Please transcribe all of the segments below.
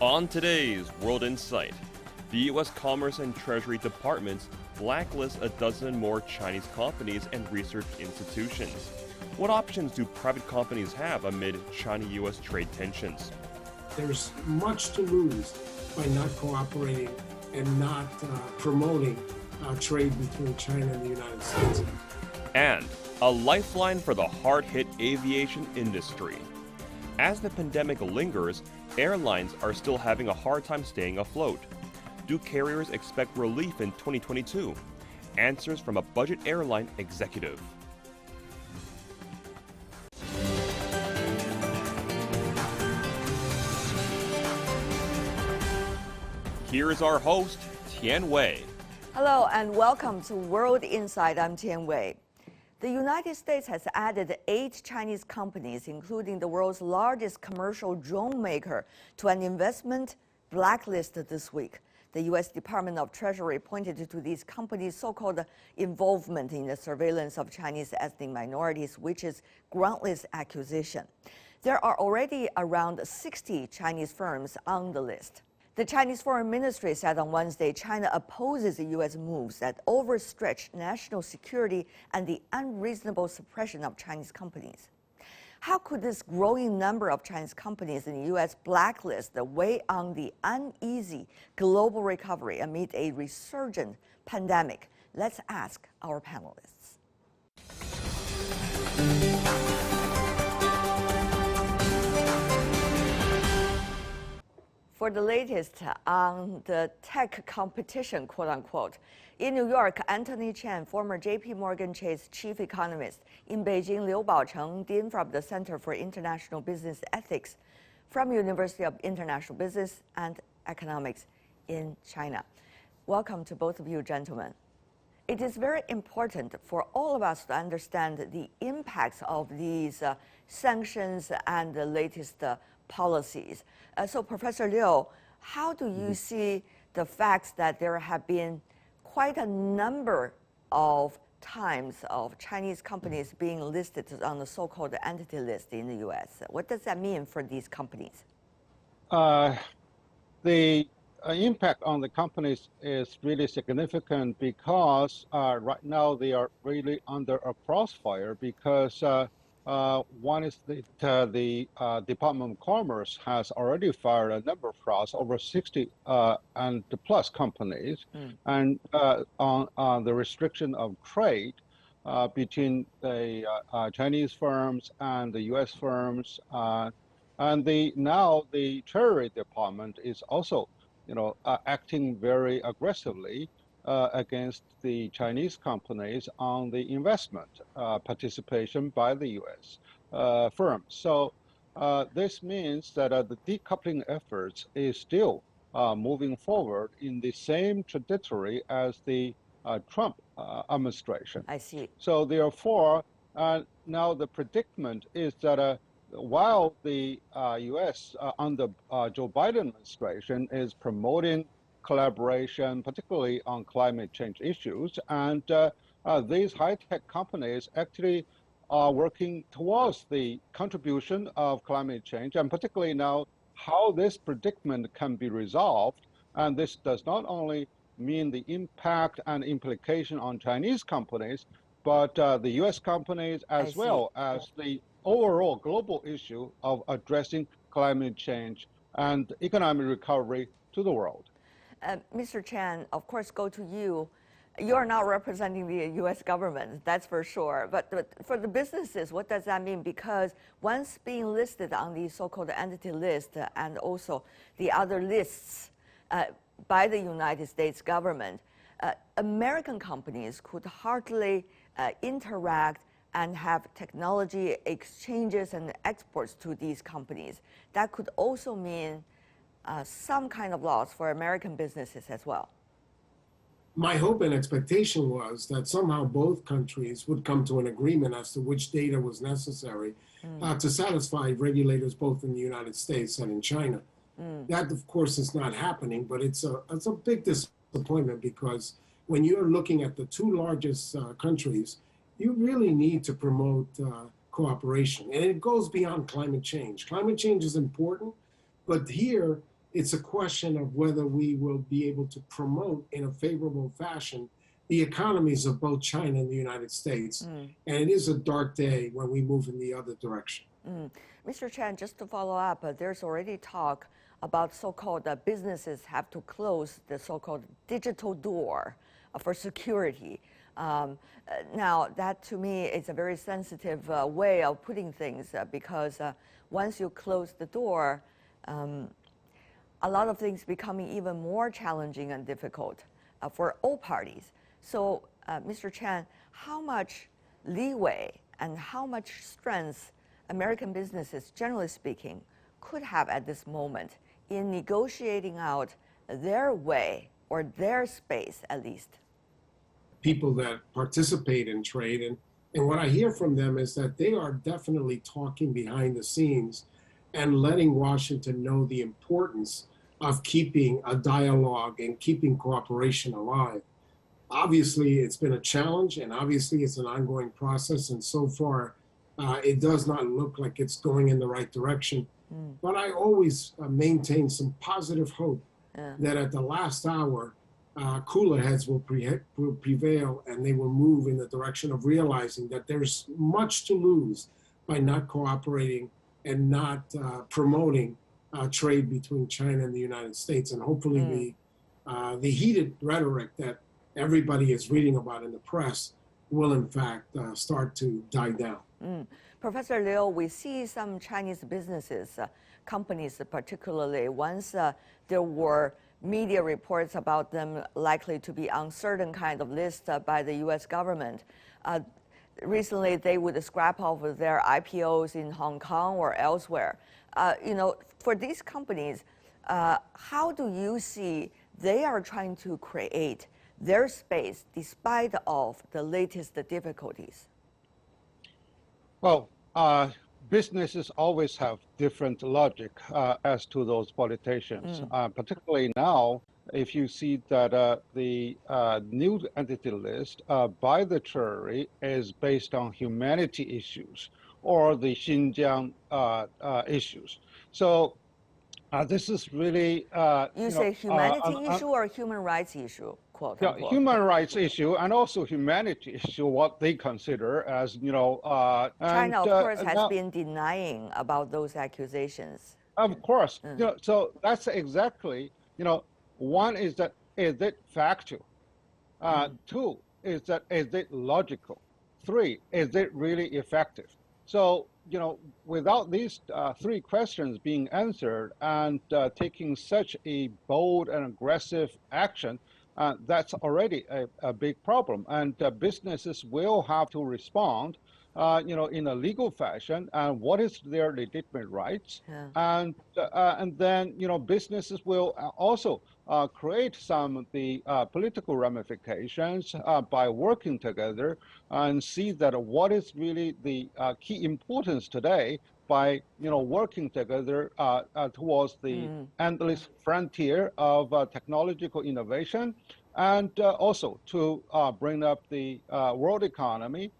On today's World Insight, the U.S. Commerce and Treasury Departments blacklist a dozen more Chinese companies and research institutions. What options do private companies have amid China-U.S. trade tensions? There's much to lose by not cooperating and not promoting trade between China and the United States. And a lifeline for the hard-hit aviation industry. As the pandemic lingers, airlines are still having a hard time staying afloat. Do carriers expect relief in 2022? Answers from a budget airline executive. Here is our host, Tian Wei. Hello and welcome to World Insight. I'm Tian Wei. The United States has added 8 Chinese companies, including the world's largest commercial drone maker, to an investment blacklist this week. The U.S. Department of Treasury pointed to these companies' so-called involvement in the surveillance of Chinese ethnic minorities, which is groundless accusation. There are already around 60 Chinese firms on the list. The Chinese Foreign Ministry said on Wednesday China opposes the U.S. moves that overstretch national security and the unreasonable suppression of Chinese companies. How could this growing number of Chinese companies in the U.S. blacklist weigh on the uneasy global recovery amid a resurgent pandemic? Let's ask our panelists. For the latest on the tech competition, quote unquote, in New York, Anthony Chen, former JP Morgan Chase chief economist, in Beijing, Liu Baocheng, dean from the Center for International Business Ethics from University of International Business and Economics in China. Welcome to both of you, gentlemen. It is very important for all of us to understand the impacts of these sanctions and the latest policies. So, Professor Liu, how do you see the facts that there have been quite a number of times of Chinese companies being listed on the so-called entity list in the U.S.? What does that mean for these companies? The impact on the companies is really significant because right now they are really under a crossfire because one is that the Department of Commerce has already fired a number of frauds, over 60 and plus companies, and on the restriction of trade between the Chinese firms and the U.S. firms, and now the Treasury Department is also, acting very aggressively against the Chinese companies on the investment participation by the U.S. Firms. So this means that the decoupling efforts is still moving forward in the same trajectory as the Trump administration. I see. So therefore, now the predicament is that while the U.S. under Joe Biden administration is promoting collaboration, particularly on climate change issues, and these high-tech companies actually are working towards the contribution of climate change, and particularly now how this predicament can be resolved. And this does not only mean the impact and implication on Chinese companies, but the U.S. companies as well as the overall global issue of addressing climate change and economic recovery to the world. Mr. Chen, of course, go to you. You are not representing the U.S. government, that's for sure. But for the businesses, what does that mean? Because once being listed on the so-called entity list and also the other lists by the United States government, American companies could hardly interact and have technology exchanges and exports to these companies. That could also mean some kind of loss for American businesses as well. My hope and expectation was that somehow both countries would come to an agreement as to which data was necessary to satisfy regulators both in the United States and in China. That, of course, is not happening, but it's a big disappointment because when you're looking at the two largest countries, you really need to promote cooperation. And it goes beyond climate change. Climate change is important, but here it's a question of whether we will be able to promote in a favorable fashion the economies of both China and the United States. And it is a dark day when we move in the other direction. Mr. Chan, just to follow up, there's already talk about so-called businesses have to close the so-called digital door for security. Now, that to me is a very sensitive way of putting things because once you close the door, a lot of things becoming even more challenging and difficult for all parties. So, Mr. Chan, how much leeway and how much strength American businesses, generally speaking, could have at this moment in negotiating out their way or their space, at least? People that participate in trade, and what I hear from them is that they are definitely talking behind the scenes and letting Washington know the importance of keeping a dialogue and keeping cooperation alive. Obviously, it's been a challenge, and obviously it's an ongoing process, and so far it does not look like it's going in the right direction. But I always maintain some positive hope that at the last hour, cooler heads will prevail, and they will move in the direction of realizing that there's much to lose by not cooperating and not promoting trade between China and the United States. And hopefully the heated rhetoric that everybody is reading about in the press will in fact start to die down. Professor Liu, we see some Chinese businesses, companies particularly, once there were media reports about them likely to be on certain kind of list by the U.S. government. Recently, they would scrap off their IPOs in Hong Kong or elsewhere. For these companies, how do you see they are trying to create their space despite of the latest difficulties? Well, businesses always have different logic as to those politicians, particularly now. If you see that the new entity list by the Treasury is based on humanity issues or the Xinjiang issues. So this is really... you say humanity issue or human rights issue? Quote, yeah, human rights issue and also humanity issue, what they consider as, China, of course, has been denying about those accusations. Of course. So that's exactly, one is that, is it factual? Two, is it logical? Three, is it really effective? So, without these three questions being answered and taking such a bold and aggressive action, that's already a big problem. And businesses will have to respond, in a legal fashion, and what is their legitimate rights. And then, businesses will also create some of the political ramifications by working together and see that what is really the key importance today by working together towards the endless frontier of technological innovation, and also to bring up the world economy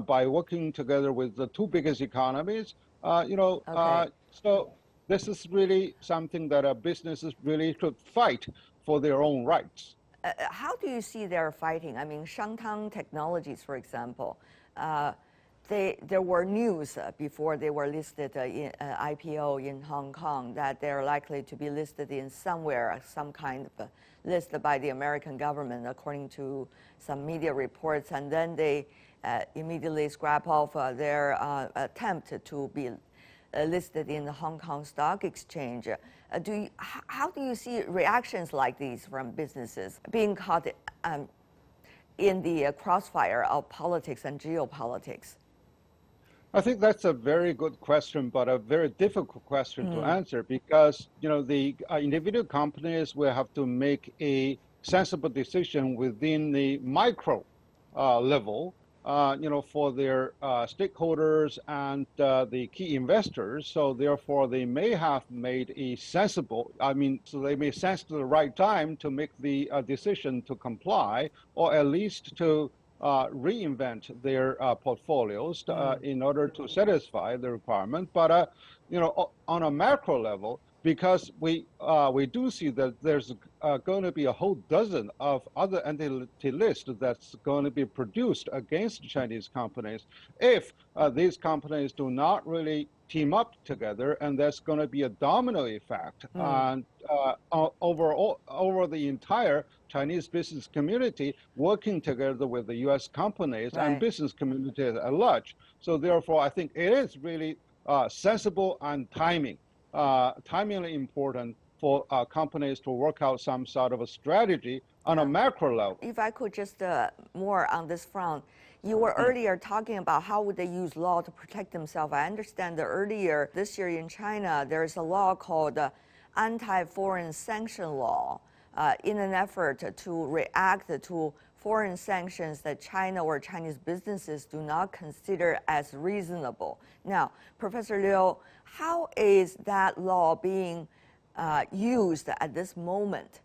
by working together with the two biggest economies. So this is really something that businesses really should fight for their own rights. How do you see they're fighting? I mean, Shangtang Technologies, for example, there were news before they were listed in IPO in Hong Kong that they're likely to be listed in somewhere, some kind of list by the American government, according to some media reports, and then they immediately scrap off their attempt to be listed in the Hong Kong Stock Exchange. How do you see reactions like these from businesses being caught in the crossfire of politics and geopolitics? I think that's a very good question, but a very difficult question to answer, because the individual companies will have to make a sensible decision within the micro level for their stakeholders and the key investors. So therefore, they may have made a sensible, so they may sense the right time to make the decision to comply, or at least to reinvent their portfolios in order to satisfy the requirement. But on a macro level, because we do see that there's going to be a whole dozen of other entity lists that's going to be produced against Chinese companies if these companies do not really team up together, and that's going to be a domino effect and over the entire Chinese business community working together with the U.S. companies and business community at large. So therefore, I think it is really sensible and timingly important for companies to work out some sort of a strategy on a macro level. If I could just more on this front, you were earlier talking about how would they use law to protect themselves. I understand that earlier this year in China, there is a law called the anti-foreign sanction law in an effort to react to foreign sanctions that China or Chinese businesses do not consider as reasonable. Now, Professor Liu, how is that law being used at this moment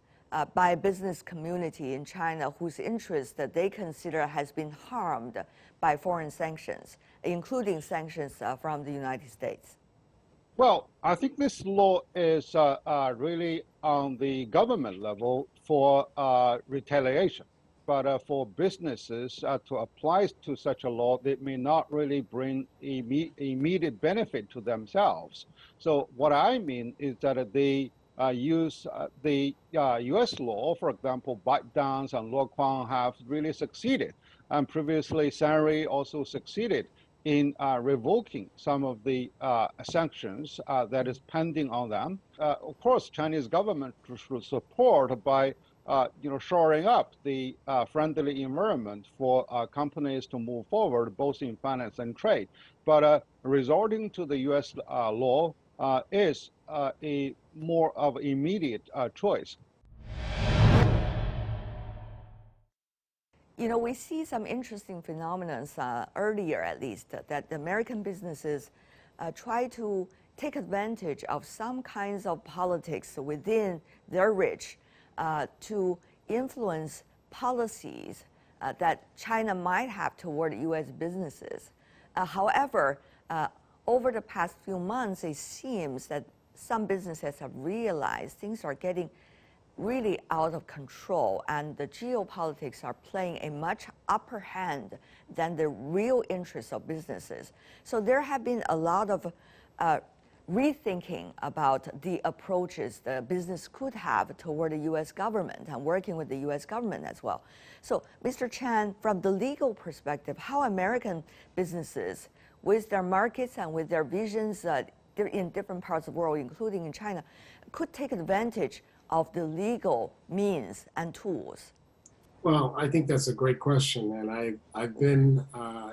by a business community in China whose interest that they consider has been harmed by foreign sanctions, including sanctions from the United States? Well, I think this law is really on the government level for retaliation. But for businesses to apply to such a law, they may not really bring immediate benefit to themselves. So what I mean is that they use the U.S. law, for example, ByteDance and Luoquan have really succeeded. And previously, Sanri also succeeded in revoking some of the sanctions that is pending on them. Of course, Chinese government should support by shoring up the friendly environment for companies to move forward, both in finance and trade. But resorting to the U.S. law is a more of immediate choice. We see some interesting phenomena earlier, at least, that the American businesses try to take advantage of some kinds of politics within their reach to influence policies that China might have toward U.S. businesses. However, over the past few months, it seems that some businesses have realized things are getting really out of control, and the geopolitics are playing a much upper hand than the real interests of businesses. So there have been a lot of rethinking about the approaches the business could have toward the U.S. government and working with the U.S. government as well. So, Mr. Chan, from the legal perspective, how American businesses, with their markets and with their visions in different parts of the world, including in China, could take advantage of the legal means and tools? Well, I think that's a great question. And I've been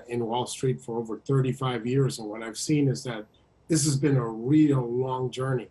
in Wall Street for over 35 years. And what I've seen is that this has been a real long journey.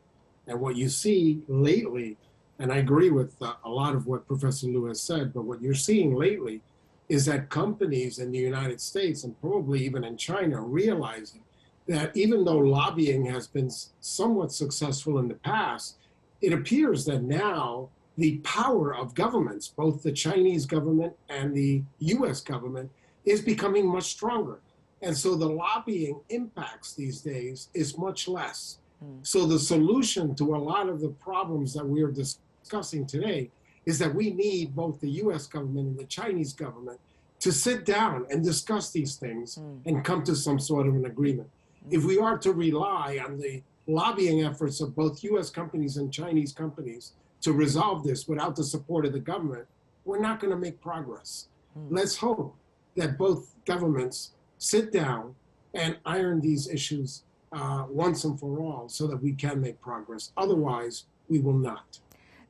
And what you see lately, and I agree with a lot of what Professor Liu has said, but what you're seeing lately is that companies in the United States and probably even in China are realizing that even though lobbying has been somewhat successful in the past, it appears that now the power of governments, both the Chinese government and the US government, is becoming much stronger. And so the lobbying impacts these days is much less. So the solution to a lot of the problems that we are discussing today is that we need both the US government and the Chinese government to sit down and discuss these things and come to some sort of an agreement. If we are to rely on the lobbying efforts of both US companies and Chinese companies to resolve this without the support of the government, we're not going to make progress. Let's hope that both governments sit down and iron these issues once and for all so that we can make progress. Otherwise, we will not.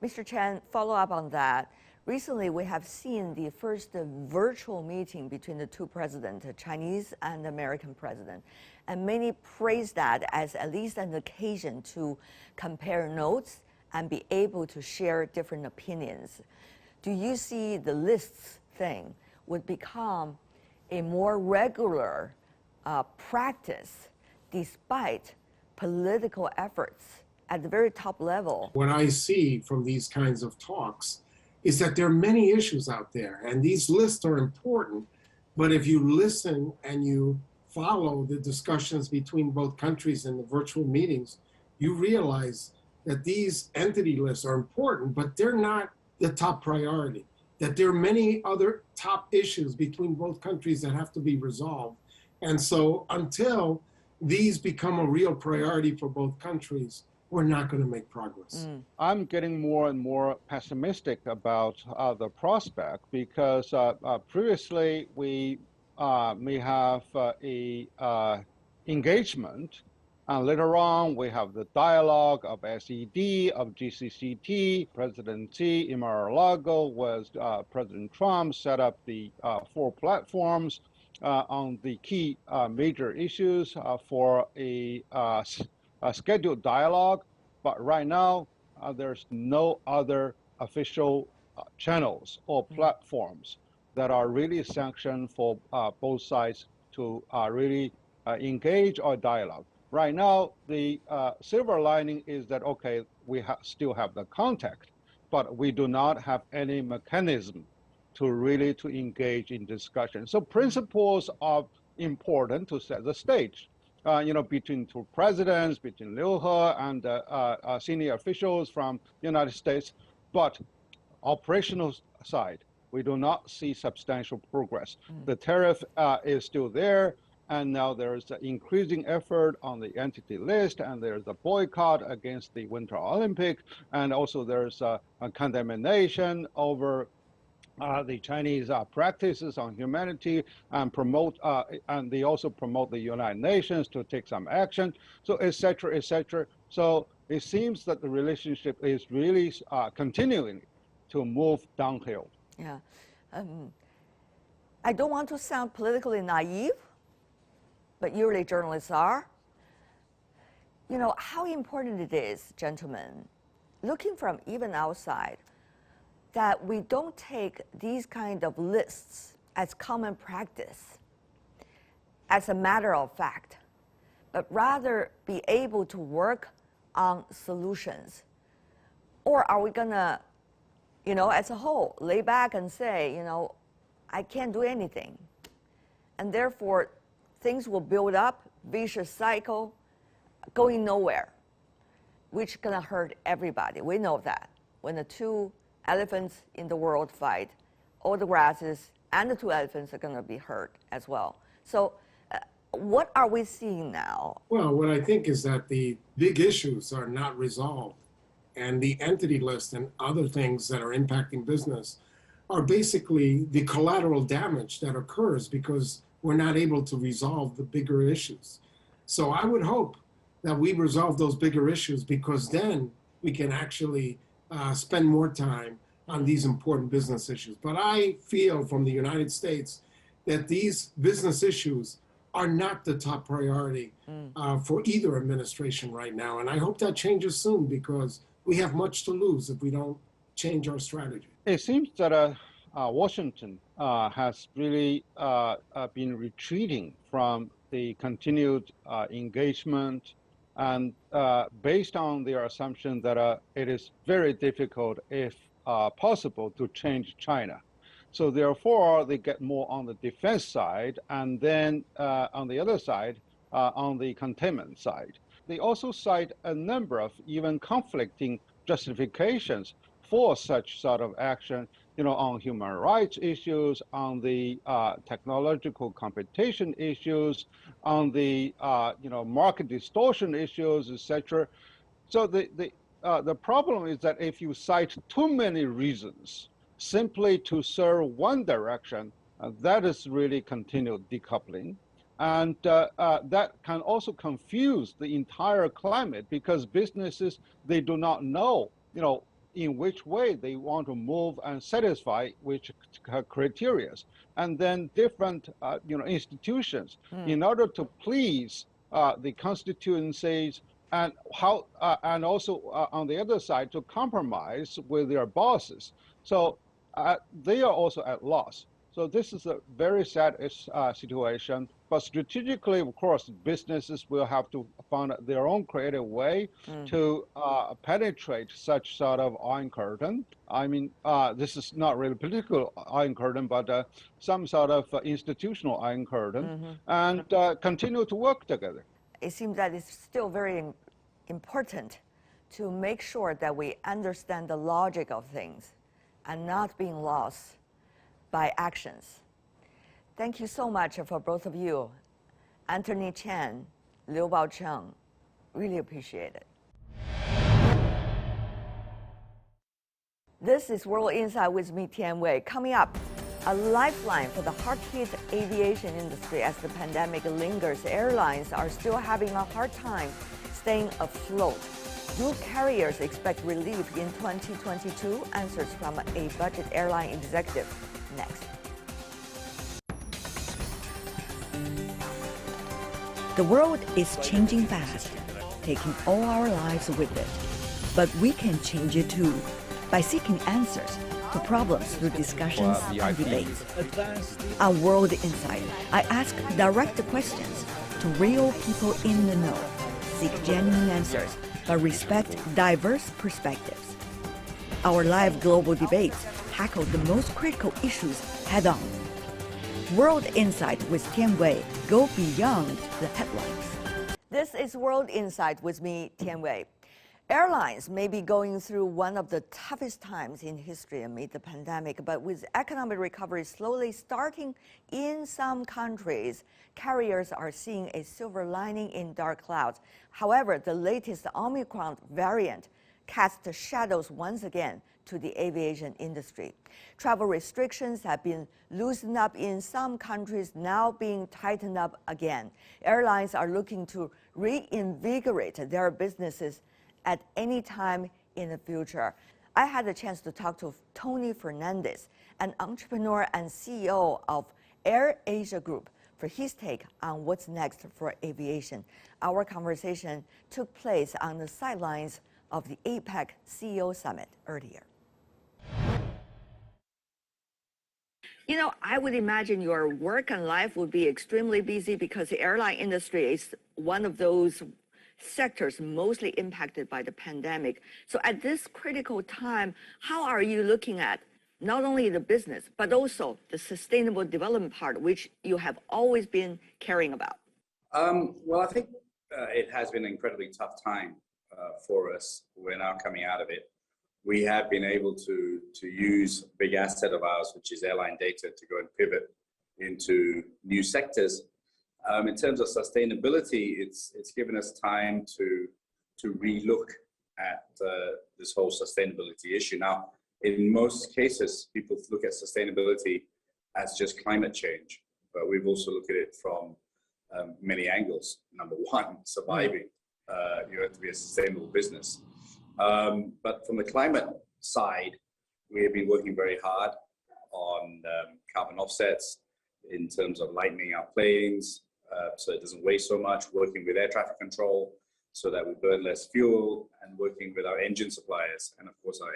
Mr. Chan, follow up on that. Recently, we have seen the first virtual meeting between the two presidents, the Chinese and American president. And many praise that as at least an occasion to compare notes and be able to share different opinions. Do you see the lists thing would become a more regular practice despite political efforts at the very top level? What I see from these kinds of talks is that there are many issues out there, and these lists are important. But if you listen and you follow the discussions between both countries in the virtual meetings, you realize that these entity lists are important, but they're not the top priority, that there are many other top issues between both countries that have to be resolved. And so until these become a real priority for both countries, we're not going to make progress. I'm getting more and more pessimistic about the prospect because previously we may have a engagement, and later on we have the dialogue of SED, of GCCT, President Xi in Mar-a-Lago with President Trump set up the 4 platforms on the key major issues for a scheduled dialogue, but right now there's no other official channels or platforms that are really sanctioned for both sides to really engage or dialogue. Right now, the silver lining is that, okay, we still have the contact, but we do not have any mechanism to really to engage in discussion. So principles are important to set the stage. Between 2 presidents, between Liu He and senior officials from the United States, but operational side, we do not see substantial progress. The tariff is still there, and now there's an increasing effort on the entity list, and there's a boycott against the Winter Olympic, and also there's a condemnation over the Chinese practices on humanity and and they also promote the United Nations to take some action, so et cetera, et cetera. So it seems that the relationship is really continuing to move downhill. Yeah. I don't want to sound politically naive, but usually journalists are. How important it is, gentlemen, looking from even outside, that we don't take these kind of lists as common practice, as a matter of fact, but rather be able to work on solutions. Or are we gonna, as a whole, lay back and say, I can't do anything. And therefore, things will build up, vicious cycle, going nowhere, which is gonna hurt everybody. We know that. When the 2 elephants in the world fight, all the grasses and the 2 elephants are going to be hurt as well. So what are we seeing now? Well, what I think is that the big issues are not resolved, and the entity list and other things that are impacting business are basically the collateral damage that occurs because we're not able to resolve the bigger issues. So I would hope that we resolve those bigger issues, because then we can actually spend more time on these important business issues. But I feel from the United States that these business issues are not the top priority for either administration right now. And I hope that changes soon, because we have much to lose if we don't change our strategy. It seems that Washington has really been retreating from the continued engagement, and based on their assumption that it is very difficult, if possible, to change China. So therefore, they get more on the defense side, and then on the other side, on the containment side. They also cite a number of even conflicting justifications for such sort of action, on human rights issues, on the technological competition issues, on the market distortion issues, etc. So the problem is that if you cite too many reasons simply to serve one direction, that is really continued decoupling. And that can also confuse the entire climate, because businesses, they do not know, in which way they want to move and satisfy which criteria. And then different, institutions, in order to please the constituencies, and and also on the other side to compromise with their bosses. So they are also at loss. So this is a very sad situation. But strategically, of course, businesses will have to find their own creative way to penetrate such sort of iron curtain. I mean, this is not really political iron curtain, but some sort of institutional iron curtain, and continue to work together. It seems that it's still very important to make sure that we understand the logic of things and not being lost by actions. Thank you so much for both of you, Anthony Chen, Liu Baocheng. Really appreciate it. This is World Insight with me, Tian Wei. Coming up, a lifeline for the hard-hit aviation industry as the pandemic lingers. Airlines are still having a hard time staying afloat. Do carriers expect relief in 2022? Answers from a budget airline executive next. The world is changing fast, taking all our lives with it. But we can change it too, by seeking answers to problems through discussions and debates. On World Insight, I ask direct questions to real people in the know, seek genuine answers, but respect diverse perspectives. Our live global debates tackle the most critical issues head-on. World Insight with Tian Wei. Go beyond the headlines. This is World Insight with me, Tian Wei. Airlines may be going through one of the toughest times in history amid the pandemic, but with economic recovery slowly starting in some countries, carriers are seeing a silver lining in dark clouds. However, the latest Omicron variant casts shadows once again to the aviation industry. Travel restrictions have been loosened up in some countries, now being tightened up again. Airlines are looking to reinvigorate their businesses at any time in the future. I had the chance to talk to Tony Fernandez, an entrepreneur and CEO of AirAsia Group, for his take on what's next for aviation. Our conversation took place on the sidelines of the APEC CEO Summit earlier. You know, I would imagine your work and life would be extremely busy because the airline industry is one of those sectors mostly impacted by the pandemic. So at this critical time, how are you looking at not only the business, but also the sustainable development part, which you have always been caring about? Well, I think it has been an incredibly tough time for us. We're now coming out of it. We have been able to use a big asset of ours, which is airline data, to go and pivot into new sectors. In terms of sustainability, it's given us time to relook at this whole sustainability issue. Now, in most cases, people look at sustainability as just climate change, but we've also looked at it from many angles. Number one, surviving. You have to be a sustainable business. But from the climate side, we have been working very hard on carbon offsets in terms of lightening our planes, so it doesn't waste so much, working with air traffic control so that we burn less fuel, and working with our engine suppliers and of course our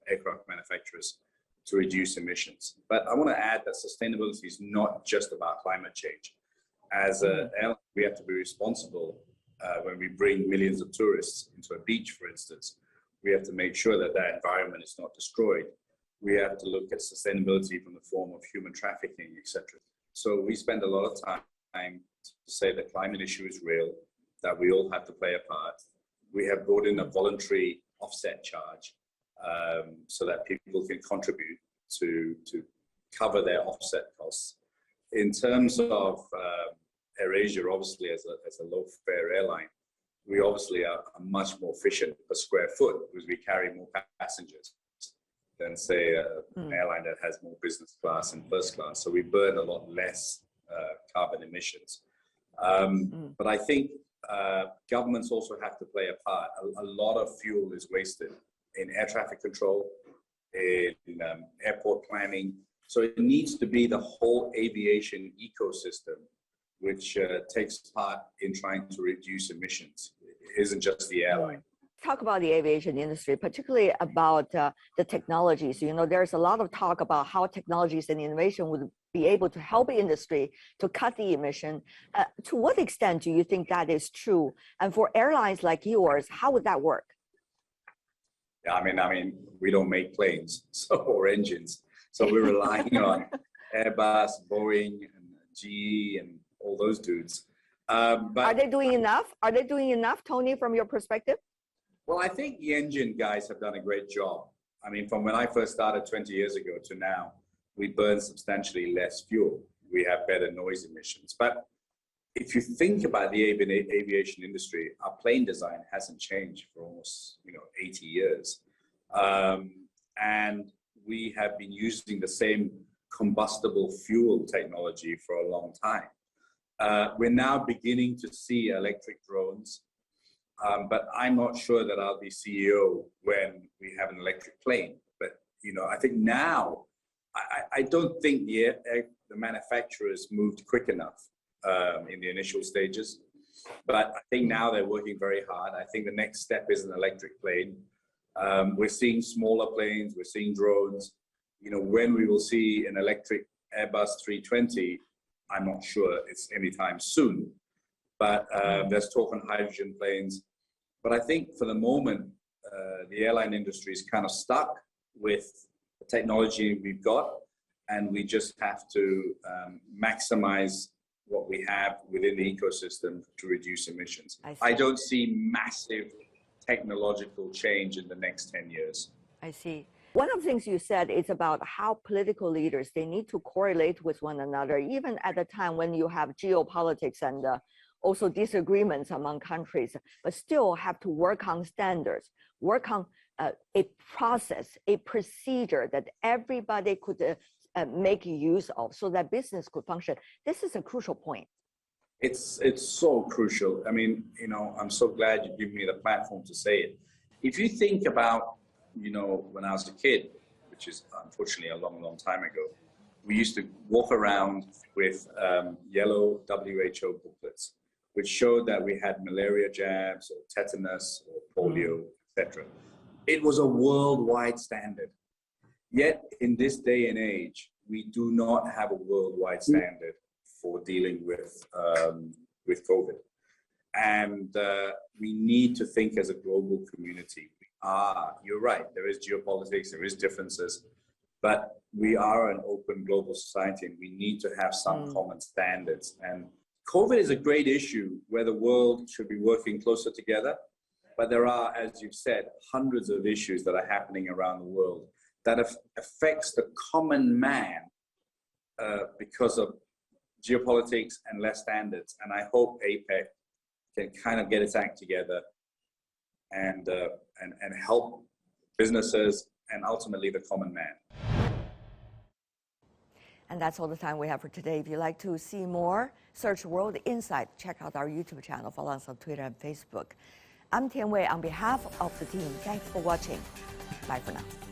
aircraft manufacturers to reduce emissions. But I want to add that sustainability is not just about climate change. As an airline, we have to be responsible when we bring millions of tourists into a beach, for instance. We have to make sure that that environment is not destroyed. We have to look at sustainability from the form of human trafficking, etc. So we spend a lot of time to say the climate issue is real, that we all have to play a part. We have brought in a voluntary offset charge so that people can contribute to cover their offset costs. In terms of AirAsia, obviously as a low-fare airline, we obviously are much more efficient per square foot because we carry more passengers than, say, an airline that has more business class and first class. So we burn a lot less carbon emissions. But I think governments also have to play a part. A lot of fuel is wasted in air traffic control, in airport planning. So it needs to be the whole aviation ecosystem which takes part in trying to reduce emissions. It isn't just the airline. Talk about the aviation industry, particularly about the technologies. You know, there's a lot of talk about how technologies and innovation would be able to help industry to cut the emission. To what extent do you think that is true? And for airlines like yours, how would that work? Yeah, I mean, we don't make planes or engines, so we're relying on Airbus, Boeing, and GE, and all those dudes. But are they doing enough? Are they doing enough, Tony, from your perspective? Well, I think the engine guys have done a great job. I mean, from when I first started 20 years ago to now, we burn substantially less fuel. We have better noise emissions. But if you think about the aviation industry, our plane design hasn't changed for almost 80 years. And we have been using the same combustible fuel technology for a long time. We're now beginning to see electric drones, but I'm not sure that I'll be CEO when we have an electric plane. But I think now, I don't think the manufacturers moved quick enough in the initial stages. But I think now they're working very hard. I think the next step is an electric plane. We're seeing smaller planes, we're seeing drones. When we will see an electric Airbus 320, I'm not sure it's anytime soon. But there's talk on hydrogen planes. But I think for the moment, the airline industry is kind of stuck with the technology we've got, and we just have to maximize what we have within the ecosystem to reduce emissions. I don't see massive technological change in the next 10 years. I see. One of the things you said is about how political leaders, they need to correlate with one another, even at a time when you have geopolitics and also disagreements among countries, but still have to work on standards, work on a process, a procedure that everybody could make use of so that business could function. This is a crucial point. It's so crucial. I mean, I'm so glad you give me the platform to say it. If you think about, when I was a kid, which is unfortunately a long, long time ago, we used to walk around with yellow WHO booklets, which showed that we had malaria jabs or tetanus or polio, etc. It was a worldwide standard. Yet in this day and age, we do not have a worldwide standard for dealing with COVID. And we need to think as a global community. You're right, there is geopolitics, there is differences, but we are an open global society and we need to have some common standards. And COVID is a great issue where the world should be working closer together, but there are, as you've said, hundreds of issues that are happening around the world that affects the common man because of geopolitics and less standards. And I hope APEC can kind of get its act together and help businesses and ultimately the common man. And that's all the time we have for today. If you'd like to see more, search World Insight. Check out our YouTube channel. Follow us on Twitter and Facebook. I'm Tian Wei on behalf of the team. Thanks for watching. Bye for now.